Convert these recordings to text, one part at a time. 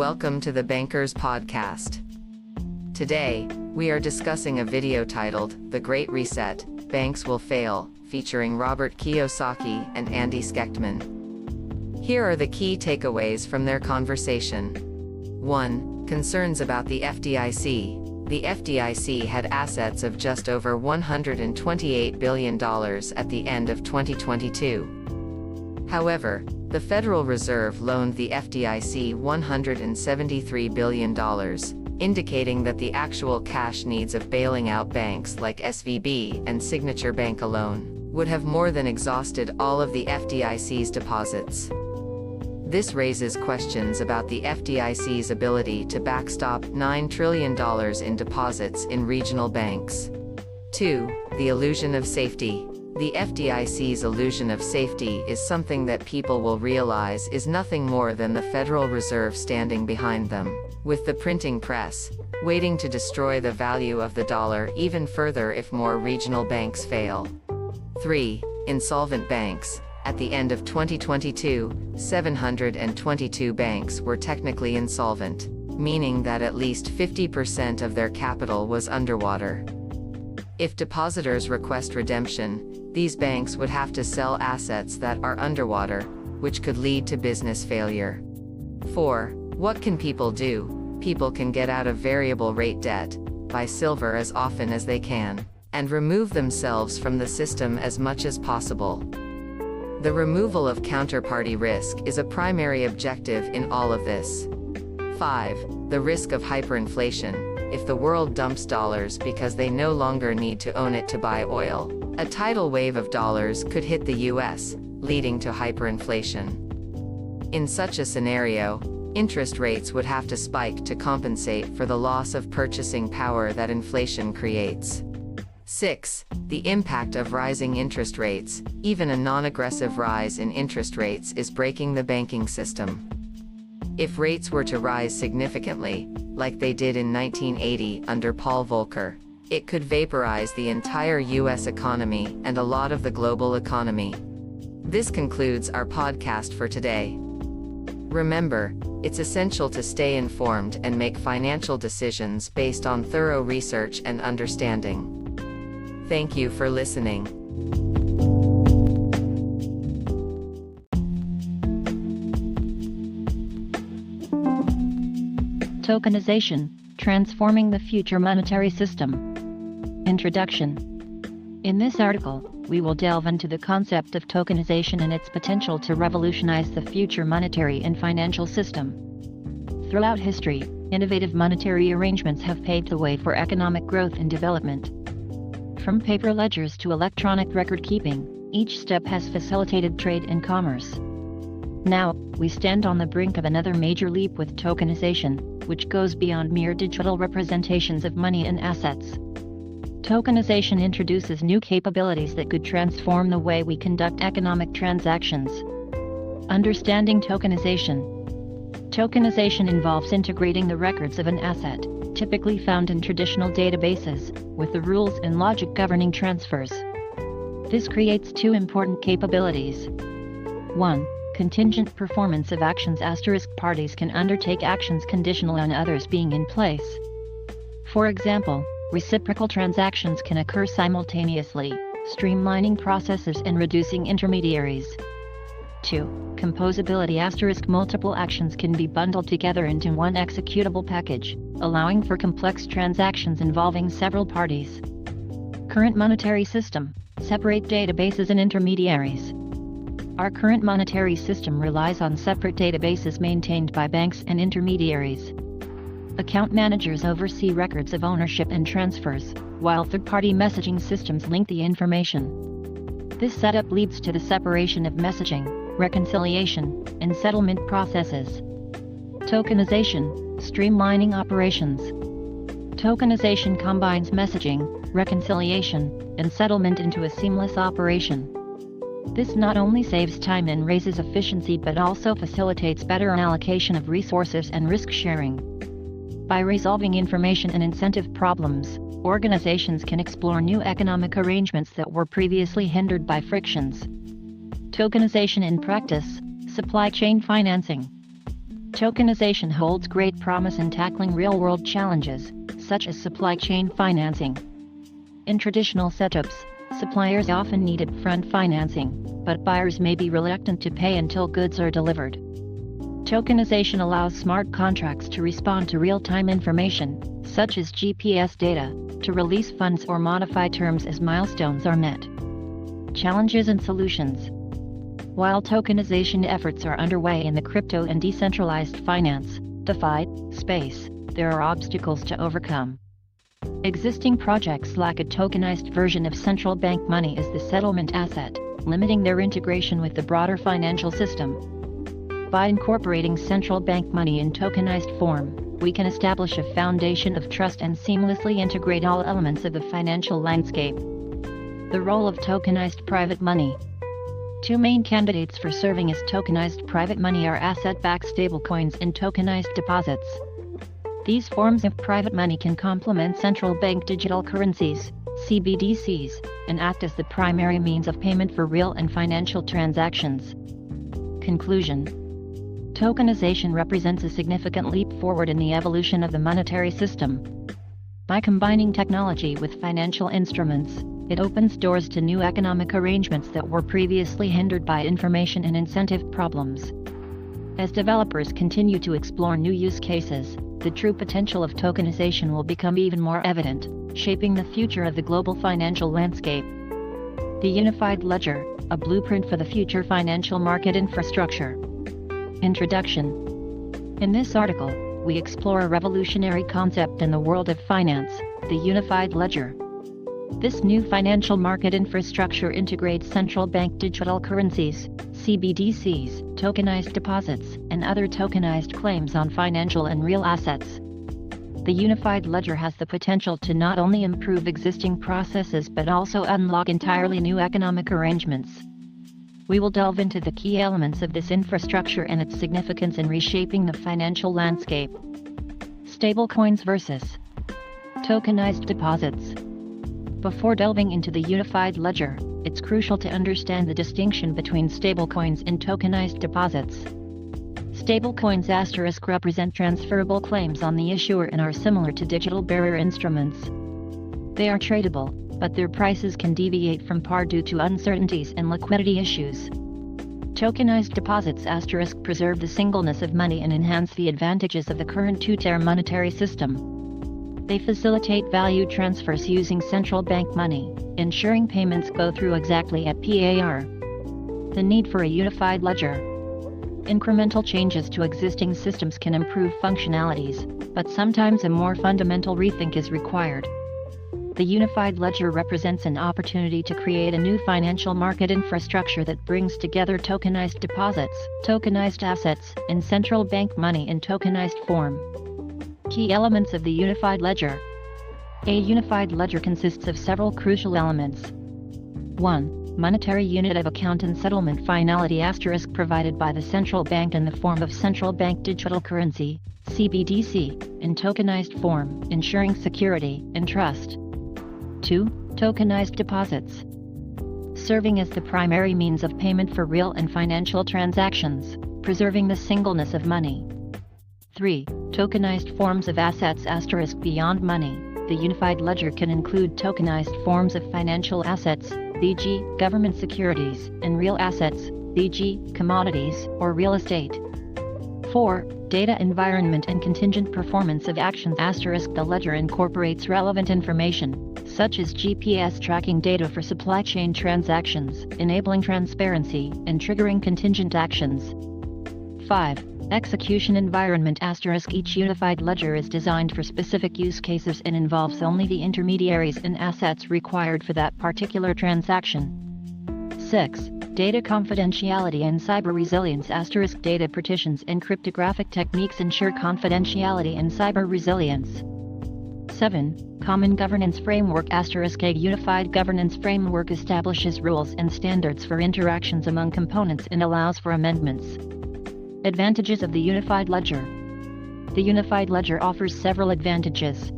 welcome to the Bankers Podcast. Today, we are discussing a video titled, The Great Reset, Banks Will Fail, featuring Robert Kiyosaki and Andy Schechtman. Here are the key takeaways from their conversation. 1. Concerns about the FDIC. The FDIC had assets of just over $128 billion at the end of 2022. However, the Federal Reserve loaned the FDIC $173 billion, indicating that the actual cash needs of bailing out banks like SVB and Signature Bank alone would have more than exhausted all of the FDIC's deposits. This raises questions about the FDIC's ability to backstop $9 trillion in deposits in regional banks. 2. The illusion of safety. The FDIC's illusion of safety is something that people will realize is nothing more than the Federal Reserve standing behind them, with the printing press, waiting to destroy the value of the dollar even further if more regional banks fail. 3. Insolvent banks. At the end of 2022, 722 banks were technically insolvent, meaning that at least 50% of their capital was underwater. If depositors request redemption, these banks would have to sell assets that are underwater, which could lead to business failure. 4. What can people do? People can get out of variable rate debt, buy silver as often as they can, and remove themselves from the system as much as possible. The removal of counterparty risk is a primary objective in all of this. 5. The risk of hyperinflation. If the world dumps dollars because they no longer need to own it to buy oil, a tidal wave of dollars could hit the US, leading to hyperinflation. In such a scenario, interest rates would have to spike to compensate for the loss of purchasing power that inflation creates. 6. The impact of rising interest rates. Even a non-aggressive rise in interest rates is breaking the banking system. If rates were to rise significantly, like they did in 1980 under Paul Volcker, it could vaporize the entire US economy and a lot of the global economy. This concludes our podcast for today. Remember, it's essential to stay informed and make financial decisions based on thorough research and understanding. Thank you for listening. Tokenization, transforming the future monetary system. Introduction. In this article, we will delve into the concept of tokenization and its potential to revolutionize the future monetary and financial system. Throughout history, innovative monetary arrangements have paved the way for economic growth and development. From paper ledgers to electronic record-keeping, each step has facilitated trade and commerce. Now, we stand on the brink of another major leap with tokenization, which goes beyond mere digital representations of money and assets. Tokenization introduces new capabilities that could transform the way we conduct economic transactions. Understanding tokenization. Tokenization involves integrating the records of an asset, typically found in traditional databases, with the rules and logic governing transfers. This creates two important capabilities. 1. Contingent performance of actions. Parties can undertake actions conditional on others being in place. For example, reciprocal transactions can occur simultaneously, streamlining processes and reducing intermediaries. 2. Composability. Multiple actions can be bundled together into one executable package, allowing for complex transactions involving several parties. Current monetary system. Separate databases and intermediaries. Our current monetary system relies on separate databases maintained by banks and intermediaries. Account managers oversee records of ownership and transfers, while third-party messaging systems link the information. This setup leads to the separation of messaging, reconciliation, and settlement processes. Tokenization, streamlining operations. Tokenization combines messaging, reconciliation, and settlement into a seamless operation. This not only saves time and raises efficiency but also facilitates better allocation of resources and risk sharing. By resolving information and incentive problems, organizations can explore new economic arrangements that were previously hindered by frictions. Tokenization in practice. Supply chain financing. Tokenization holds great promise in tackling real-world challenges, such as supply chain financing. In traditional setups, suppliers often need upfront financing, but buyers may be reluctant to pay until goods are delivered. Tokenization allows smart contracts to respond to real-time information, such as GPS data, to release funds or modify terms as milestones are met. Challenges and solutions. While tokenization efforts are underway in the crypto and decentralized finance (DeFi) space, there are obstacles to overcome. Existing projects lack a tokenized version of central bank money as the settlement asset, limiting their integration with the broader financial system. By incorporating central bank money in tokenized form, we can establish a foundation of trust and seamlessly integrate all elements of the financial landscape. The role of tokenized private money. Two main candidates for serving as tokenized private money are asset-backed stablecoins and tokenized deposits. These forms of private money can complement central bank digital currencies, CBDCs, and act as the primary means of payment for real and financial transactions. Conclusion. Tokenization represents a significant leap forward in the evolution of the monetary system. By combining technology with financial instruments, it opens doors to new economic arrangements that were previously hindered by information and incentive problems. As developers continue to explore new use cases, the true potential of tokenization will become even more evident, shaping the future of the global financial landscape. The Unified Ledger, a blueprint for the future financial market infrastructure. Introduction. In this article, we explore a revolutionary concept in the world of finance, the Unified Ledger. This new financial market infrastructure integrates central bank digital currencies, CBDCs, tokenized deposits, and other tokenized claims on financial and real assets. The Unified Ledger has the potential to not only improve existing processes but also unlock entirely new economic arrangements. We will delve into the key elements of this infrastructure and its significance in reshaping the financial landscape. Stablecoins versus tokenized deposits. Before delving into the Unified Ledger, it's crucial to understand the distinction between stablecoins and tokenized deposits. Stablecoins * represent transferable claims on the issuer and are similar to digital bearer instruments. They are tradable, but their prices can deviate from par due to uncertainties and liquidity issues. Tokenized deposits * preserve the singleness of money and enhance the advantages of the current two-tier monetary system. They facilitate value transfers using central bank money, ensuring payments go through exactly at par. The need for a unified ledger. Incremental changes to existing systems can improve functionalities, but sometimes a more fundamental rethink is required. The Unified Ledger represents an opportunity to create a new financial market infrastructure that brings together tokenized deposits, tokenized assets, and central bank money in tokenized form. Key elements of the Unified Ledger. A unified ledger consists of several crucial elements. 1. Monetary unit of account and settlement finality * provided by the central bank in the form of central bank digital currency, CBDC, in tokenized form, ensuring security and trust. 2. Tokenized deposits. Serving as the primary means of payment for real and financial transactions, preserving the singleness of money. 3. Tokenized forms of assets * beyond money. The Unified Ledger can include tokenized forms of financial assets, e.g., government securities, and real assets, e.g., commodities or real estate. 4. Data environment and contingent performance of actions * The ledger incorporates relevant information, such as GPS tracking data for supply chain transactions, enabling transparency and triggering contingent actions. 5. Execution environment * Each unified ledger is designed for specific use cases and involves only the intermediaries and assets required for that particular transaction. 6. Data confidentiality and cyber resilience * Data partitions and cryptographic techniques ensure confidentiality and cyber resilience. 7. Common governance framework * A unified governance framework establishes rules and standards for interactions among components and allows for amendments. Advantages of the Unified Ledger. The Unified Ledger offers several advantages.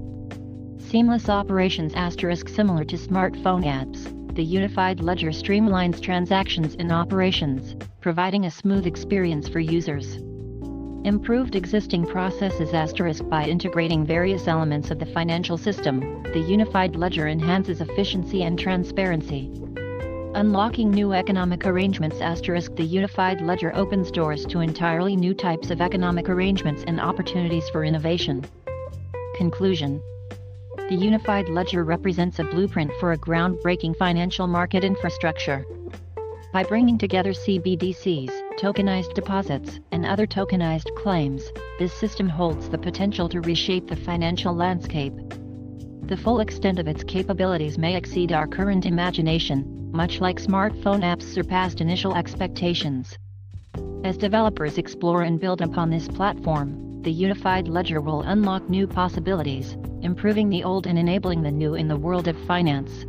Seamless operations * Similar to smartphone apps, the Unified Ledger streamlines transactions and operations, providing a smooth experience for users. Improved existing processes by integrating various elements of the financial system. The unified ledger enhances efficiency and transparency. Unlocking new economic arrangements. The unified ledger opens doors to entirely new types of economic arrangements and opportunities for innovation. Conclusion. The unified ledger represents a blueprint for a groundbreaking financial market infrastructure. By bringing together CBDCs, tokenized deposits, and other tokenized claims, this system holds the potential to reshape the financial landscape. The full extent of its capabilities may exceed our current imagination, much like smartphone apps surpassed initial expectations. As developers explore and build upon this platform, the unified ledger will unlock new possibilities, improving the old and enabling the new in the world of finance.